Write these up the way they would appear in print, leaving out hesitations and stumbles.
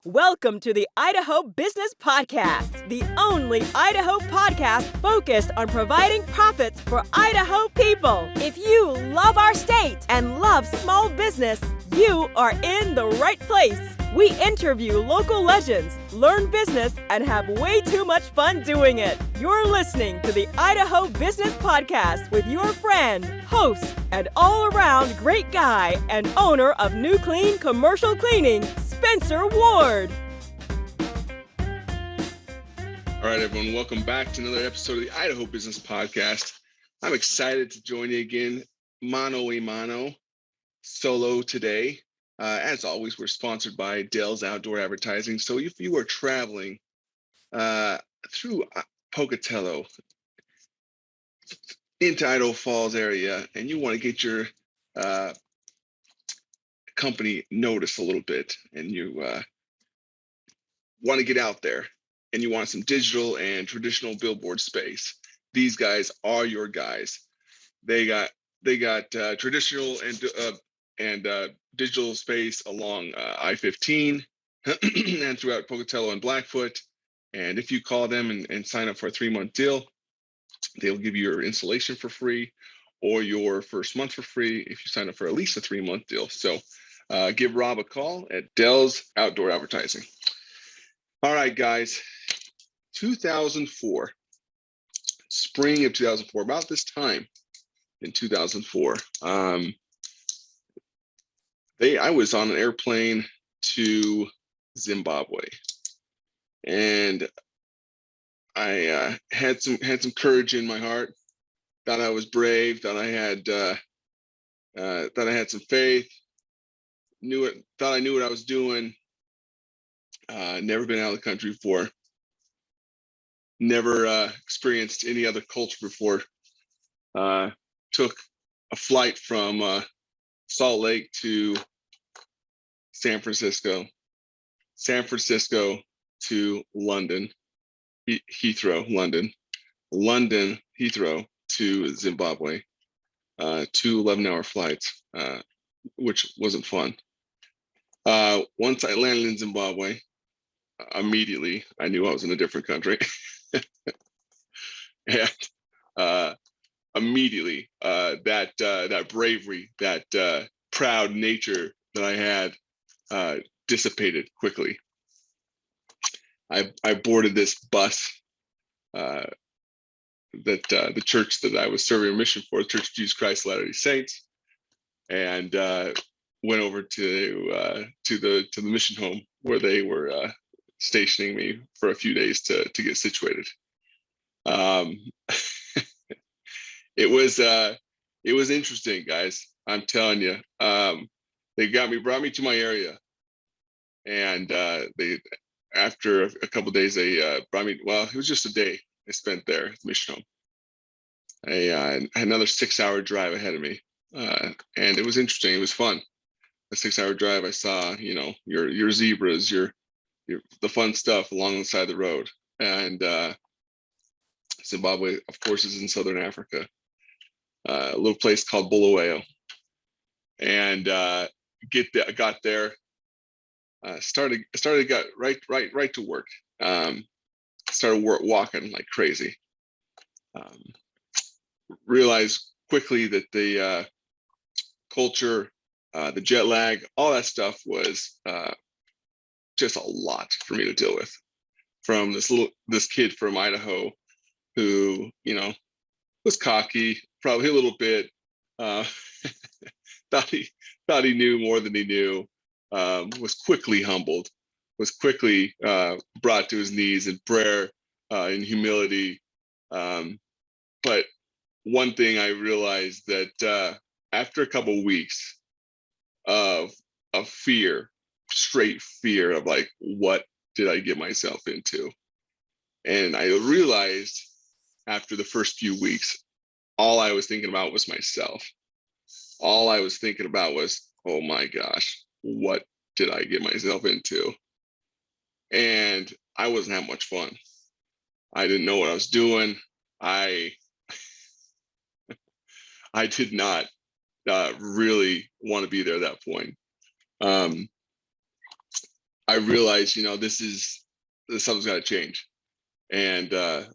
Welcome to the Idaho Business Podcast, the only Idaho podcast focused on providing profits for Idaho people. If you love our state and love small business, you are in the right place. We interview local legends, learn business, and have way too much fun doing it. You're listening to the Idaho Business Podcast with your friend, host, and all-around great guy and owner of New Clean Commercial Cleaning, Spencer Ward. All right, everyone, welcome back to another episode of the Idaho Business Podcast. I'm excited to join you again, mano a mano, solo today. As always, we're sponsored by Dell's Outdoor Advertising. So if you are traveling through Pocatello into Idaho Falls area and you want to get your company noticed a little bit, and you want to get out there and you want some digital and traditional billboard space, these guys are your guys. They got traditional and digital space along I-15 and throughout Pocatello and Blackfoot. And if you call them and sign up for a 3-month deal, they'll give you your installation for free or your first month for free if you sign up for at least a 3-month deal. So give Rob a call at Dell's Outdoor Advertising. All right, guys, 2004, spring of 2004, about this time in 2004, I was on an airplane to Zimbabwe, and I had some courage in my heart. Thought I was brave. Thought I had some faith. Thought I knew what I was doing. Never been out of the country before. Never experienced any other culture before. Took a flight from Salt Lake to San Francisco to London, Heathrow, London, Heathrow to Zimbabwe, 2 11-hour flights, which wasn't fun. Once I landed in Zimbabwe, immediately I knew I was in a different country. And immediately that bravery, that proud nature that I had dissipated quickly. I boarded this bus that the church that I was serving a mission for, the Church of Jesus Christ of Latter-day Saints, and went over to the mission home where they were stationing me for a few days to get situated. It was interesting, guys. I'm telling you. They brought me to my area, and after a couple of days, they brought me. Well, it was just a day I spent there at the mission home. I had another 6-hour drive ahead of me, and it was interesting. It was fun. A 6-hour drive. I saw, your zebras, the fun stuff along the side of the road. And Zimbabwe, of course, is in southern Africa. A little place called Bulawayo. And got there. Got right to work. Started walking like crazy. Realized quickly that the culture, the jet lag, all that stuff was just a lot for me to deal with. From this kid from Idaho who, was cocky, probably a little bit, thought he knew more than he knew, was quickly humbled, was quickly brought to his knees in prayer, in humility. But one thing I realized that after a couple of weeks of fear, straight fear of like, what did I get myself into? And I realized after the first few weeks, all I was thinking about was myself. All I was thinking about was, oh my gosh, what did I get myself into? And I wasn't having much fun. I didn't know what I was doing. I did not really want to be there at that point. I realized, something's got to change. And there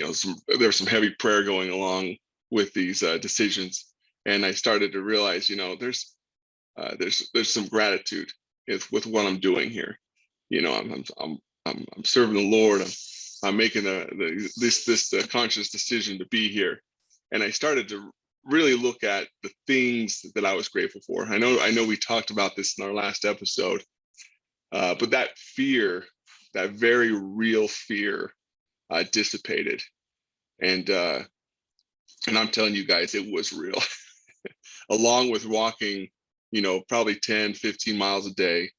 was some heavy prayer going along with these decisions. And I started to realize, there's some gratitude with what I'm doing here. I'm serving the Lord. I'm making this conscious decision to be here. And I started to really look at the things that I was grateful for. I know we talked about this in our last episode, but that fear, that very real fear, dissipated. And I'm telling you guys, it was real. Along with walking, probably 10, 15 miles a day,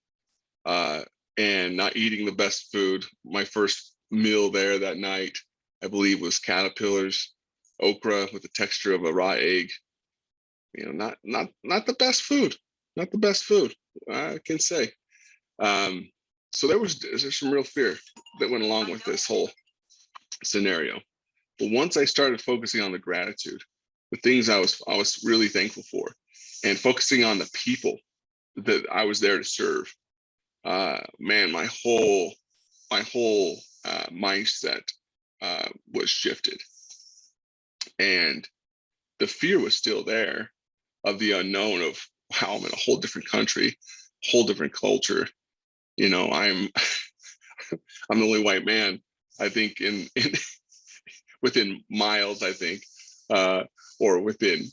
and not eating the best food. My first meal there that night, I believe, was caterpillars, okra with the texture of a raw egg. Not the best food. Not the best food, I can say. So there's some real fear that went along with this whole scenario. But once I started focusing on the gratitude, the things I was really thankful for, and focusing on the people that I was there to serve, man, my whole mindset was shifted, and the fear was still there of the unknown of, wow, I'm in a whole different country, whole different culture. I'm I'm the only white man, I think, in within miles, I think, or within,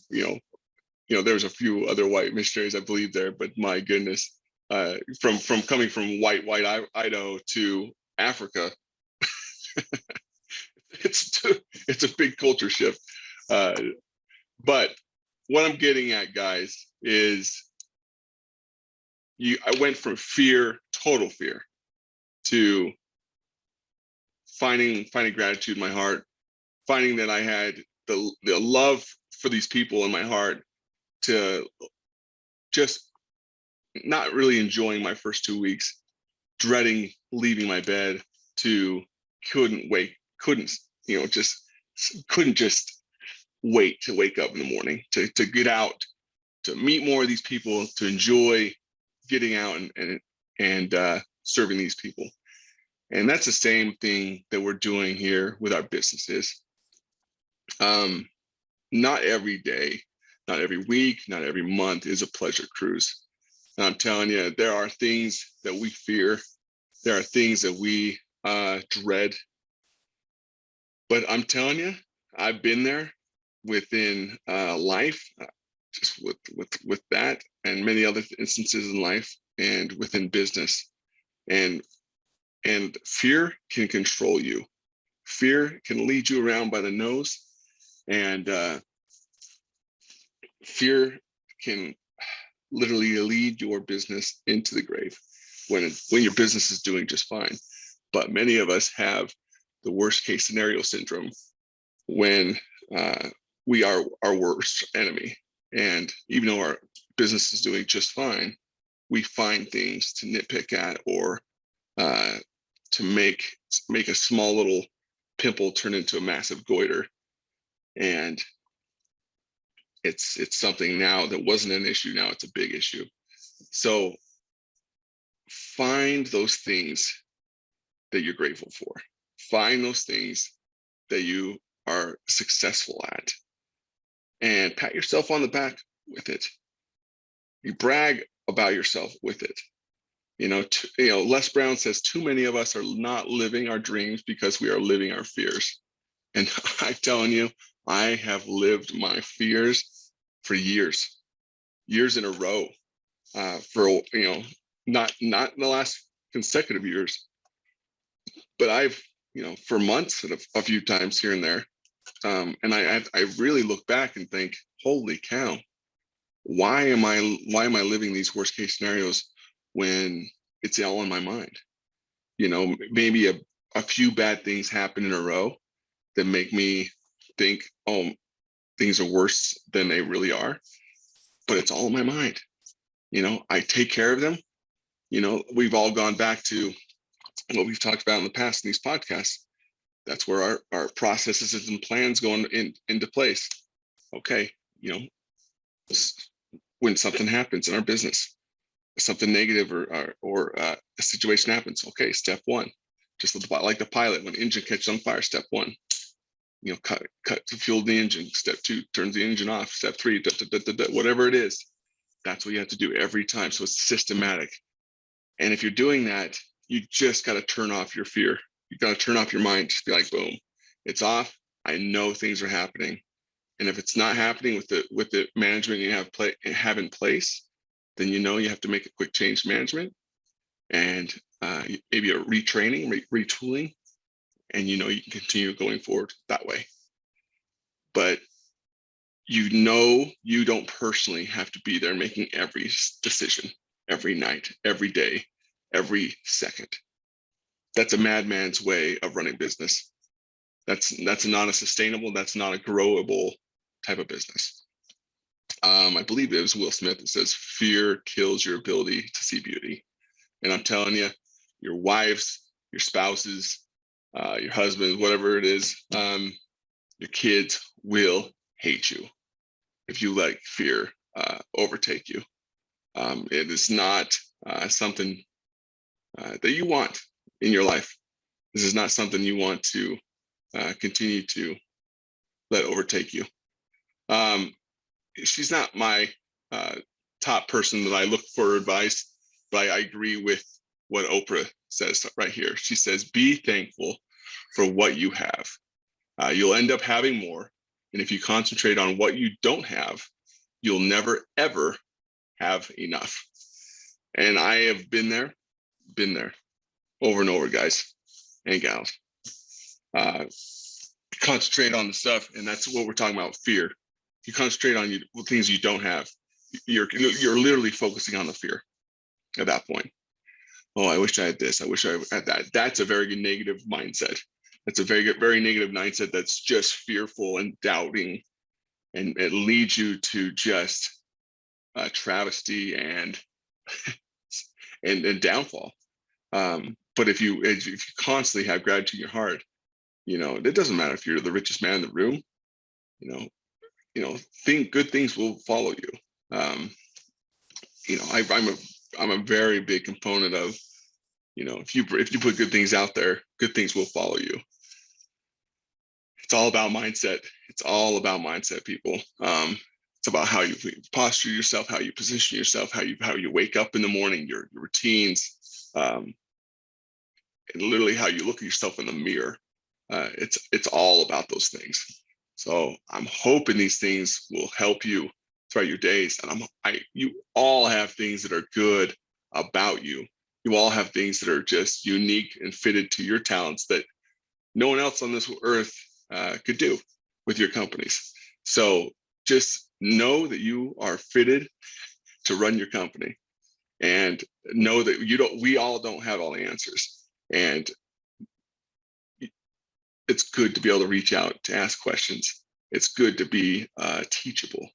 there's a few other white missionaries, I believe, there, but my goodness, from coming from white Idaho to Africa, it's a big culture shift. But what I'm getting at, guys, is I went from fear, total fear, to finding gratitude in my heart, finding that I had the love for these people in my heart, to just not really enjoying my first 2 weeks, dreading leaving my bed, to couldn't just wait to wake up in the morning, to get out, to meet more of these people, to enjoy getting out and serving these people. And that's the same thing that we're doing here with our businesses. Not every day, not every week, not every month is a pleasure cruise. And I'm telling you, there are things that we fear. There are things that we dread. But I'm telling you, I've been there within life, just with that and many other instances in life and within business. And fear can control you. Fear can lead you around by the nose, and fear can literally lead your business into the grave when your business is doing just fine. But many of us have the worst case scenario syndrome when we are our worst enemy. And even though our business is doing just fine, we find things to nitpick at, or to make a small little pimple turn into a massive goiter. And it's something now that wasn't an issue, now it's a big issue. So find those things that you're grateful for. Find those things that you are successful at, and pat yourself on the back with it. You brag about yourself with it. Les Brown says, too many of us are not living our dreams because we are living our fears. And I'm telling you, I have lived my fears for years in a row, for, not in the last consecutive years, but I've, for months and a few times here and there. And I really look back and think, holy cow, why am I living these worst case scenarios when it's all in my mind? Maybe a few bad things happen in a row that make me think, oh, things are worse than they really are, but it's all in my mind. I take care of them. We've all gone back to what we've talked about in the past in these podcasts. That's where our processes and plans go into place. Okay, when something happens in our business, something negative or a situation happens. Okay, step one, just like the pilot, when engine catches on fire, step one, cut the fuel in the engine. Step two, turns the engine off. Step three, whatever it is, that's what you have to do every time. So it's systematic. And if you're doing that, you just got to turn off your fear. You got to turn off your mind. Just be like, boom, it's off. I know things are happening. And if it's not happening with the management you have in place, then you have to make a quick change management and maybe a retraining, retooling, and you can continue going forward that way. But you don't personally have to be there making every decision, every night, every day, every second. That's a madman's way of running business. That's not a sustainable, that's not a growable type of business. I believe it was Will Smith that says, fear kills your ability to see beauty. And I'm telling you, your wives, your spouses, your husbands, whatever it is, your kids will hate you if you let fear overtake you. It is not something that you want in your life. This is not something you want to continue to let overtake you. She's not my top person that I look for advice, but I agree with what Oprah says right here. She says, be thankful for what you have. You'll end up having more. And if you concentrate on what you don't have, you'll never, ever have enough. And I have been there over and over, guys and gals. Concentrate on the stuff, and that's what we're talking about, fear. If you concentrate on things you don't have, you're literally focusing on the fear at that point. Oh, I wish I had this. I wish I had that. That's a very negative mindset. That's a very negative mindset that's just fearful and doubting, and it leads you to just travesty and downfall. But if you constantly have gratitude in your heart, it doesn't matter if you're the richest man in the room. Think good things will follow you. I'm a very big component of, if you put good things out there, good things will follow you. It's all about mindset. It's all about mindset, people. It's about how you posture yourself, how you position yourself, how you wake up in the morning, your routines, and literally how you look at yourself in the mirror. It's all about those things. So I'm hoping these things will help you throughout your days. And you all have things that are good about you. You all have things that are just unique and fitted to your talents that no one else on this earth could do with your companies. So just know that you are fitted to run your company, and know that we all don't have all the answers. And it's good to be able to reach out to ask questions. It's good to be teachable.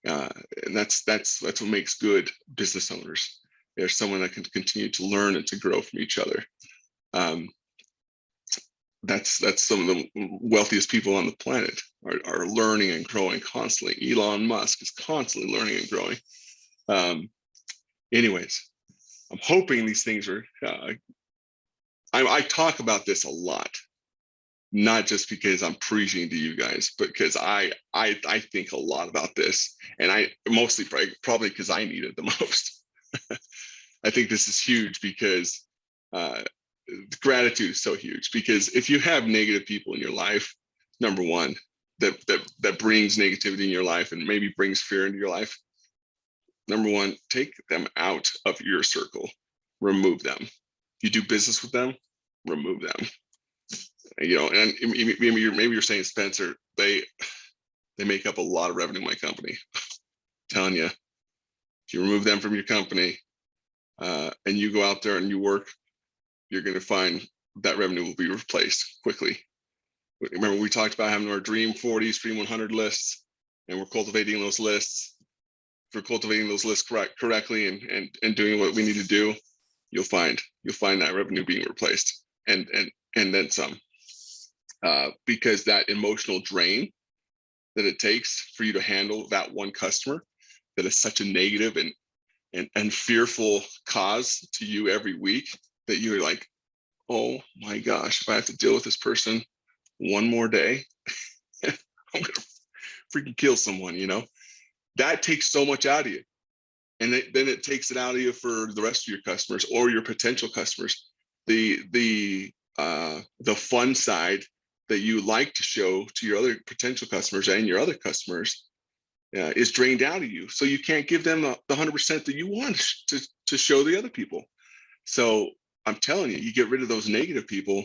And that's what makes good business owners. There's someone that can continue to learn and to grow from each other. That's some of the wealthiest people on the planet are learning and growing constantly. Elon Musk is constantly learning and growing. Anyways, I'm hoping these things are, I talk about this a lot, not just because I'm preaching to you guys, but because I think a lot about this, and I mostly probably because I need it the most. I think this is huge because gratitude is so huge, because if you have negative people in your life, number one, that brings negativity in your life and maybe brings fear into your life, number one, take them out of your circle, remove them. If you do business with them, remove them. And maybe you're saying, Spencer, they make up a lot of revenue in my company. I'm telling you, if you remove them from your company and you go out there and you work, you're going to find that revenue will be replaced quickly. Remember, we talked about having our Dream 40s, Dream 100 lists, and we're cultivating those lists. If we're cultivating those lists correctly and doing what we need to do, you'll find that revenue being replaced and then some. Because that emotional drain that it takes for you to handle that one customer that is such a negative and fearful cause to you every week that you're like, oh my gosh, if I have to deal with this person one more day, I'm gonna freaking kill someone, that takes so much out of you. And then it takes it out of you for the rest of your customers or your potential customers. The fun side that you like to show to your other potential customers and your other customers is drained out of you. So you can't give them the 100% that you want to show the other people. So I'm telling you, you get rid of those negative people,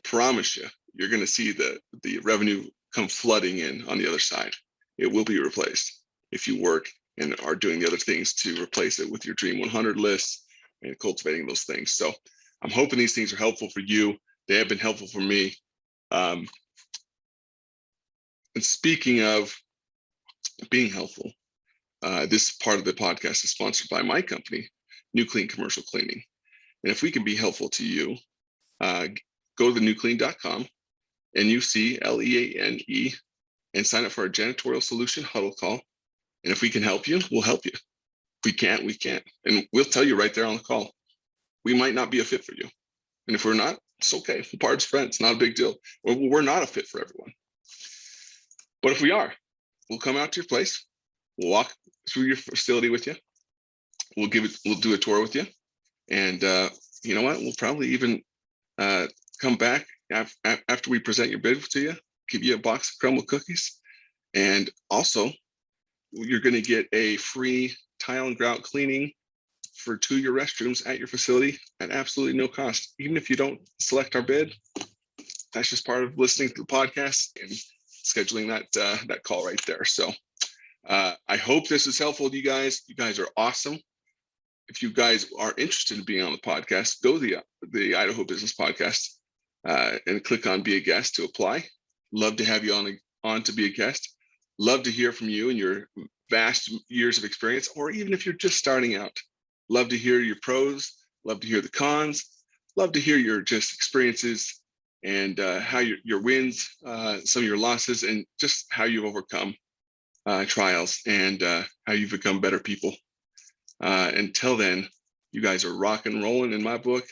promise you, you're going to see the revenue come flooding in on the other side. It will be replaced if you work and are doing the other things to replace it with your Dream 100 lists and cultivating those things. So I'm hoping these things are helpful for you. They have been helpful for me. And speaking of being helpful, this part of the podcast is sponsored by my company, New Clean Commercial Cleaning. And if we can be helpful to you, go to thenewclean.com, NUCLEANE, and sign up for our janitorial solution huddle call. And if we can help you, we'll help you. If we can't, we can't. And we'll tell you right there on the call. We might not be a fit for you. And if we're not, it's okay. We're parts friends, not a big deal. We're not a fit for everyone. But if we are, we'll come out to your place. We'll walk through your facility with you. We'll do a tour with you. And you know what? We'll probably even come back after we present your bid to you, give you a box of crumble cookies. And also, you're going to get a free tile and grout cleaning for 2 of your restrooms at your facility at absolutely no cost. Even if you don't select our bid, that's just part of listening to the podcast and scheduling that call right there. So I hope this is helpful to you guys. You guys are awesome. If you guys are interested in being on the podcast, go to the Idaho Business Podcast and click on Be a Guest to apply. Love to have you on to be a guest. Love to hear from you and your vast years of experience, or even if you're just starting out. Love to hear your pros, love to hear the cons, love to hear your just experiences and how your wins, some of your losses, and just how you've overcome trials and how you've become better people. Until then, you guys are rock and rolling in my book.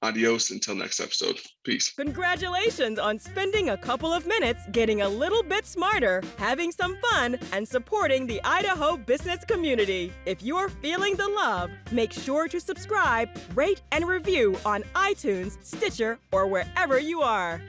Adios until next episode. Peace. Congratulations on spending a couple of minutes getting a little bit smarter, having some fun, and supporting the Idaho business community. If you're feeling the love, make sure to subscribe, rate, and review on iTunes, Stitcher, or wherever you are.